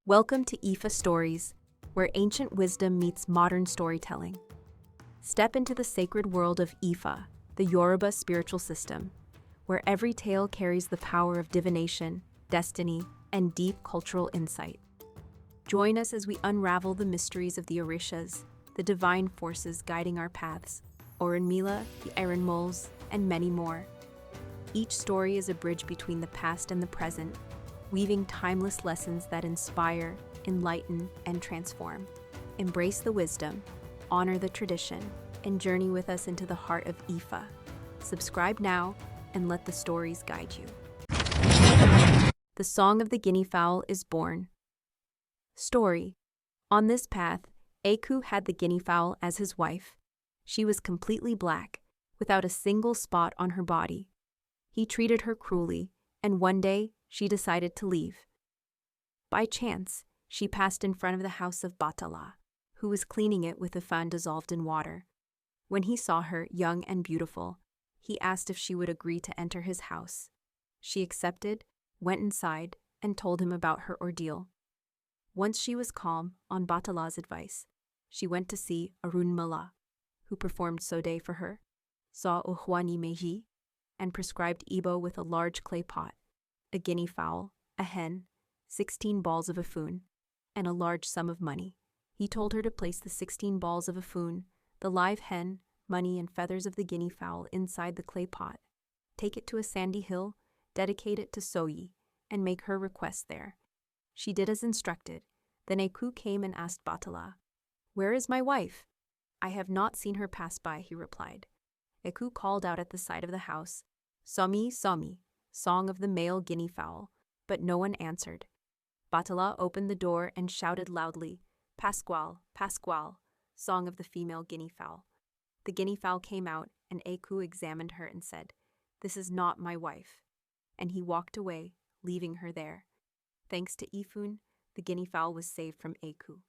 Welcome to Ifa Stories, where ancient wisdom meets modern storytelling. Step into the sacred world of Ifa, the Yoruba spiritual system, where every tale carries the power of divination, destiny, and deep cultural insight. Join us as we unravel the mysteries of the Orishas, the divine forces guiding our paths, ÒRÚNMÌLÀ, the Erinmoles, and many more. Each story is a bridge between the past and the present, weaving timeless lessons that inspire, enlighten, and transform. Embrace the wisdom, honor the tradition, and journey with us into the heart of Ifa. Subscribe now and let the stories guide you. The Song of the Guinea Fowl is born. Story. On this path, Eku had the guinea fowl as his wife. She was completely black, without a single spot on her body. He treated her cruelly, and one day, she decided to leave. By chance, she passed in front of the house of ΟBΑΤÁЛÁ, who was cleaning it with a fan dissolved in water. When he saw her, young and beautiful, he asked if she would agree to enter his house. She accepted, went inside, and told him about her ordeal. Once she was calm, on ΟBΑΤÁLÁ's advice, she went to see ΟRÚNMԻΛΑ, who performed SOYÍ for her, saw Ojuani Meyi, and prescribed Igbo with a large clay pot, a guinea fowl, a hen, 16 balls of afun, and a large sum of money. He told her to place the 16 balls of afun, the live hen, money, and feathers of the guinea fowl inside the clay pot, take it to a sandy hill, dedicate it to SOYÍ, and make her request there. She did as instructed. Then Eku came and asked ΟBΑΤÁLÁ, "Where is my wife?" "I have not seen her pass by," he replied. Eku called out at the side of the house, "Somi, Somi," song of the male guinea fowl, but no one answered. ΟBΑΤÁLÁ opened the door and shouted loudly, "Pasquale, Pasquale," song of the female guinea fowl. The guinea fowl came out, and Eku examined her and said, "This is not my wife." And he walked away, leaving her there. Thanks to Ifun, the guinea fowl was saved from Eku.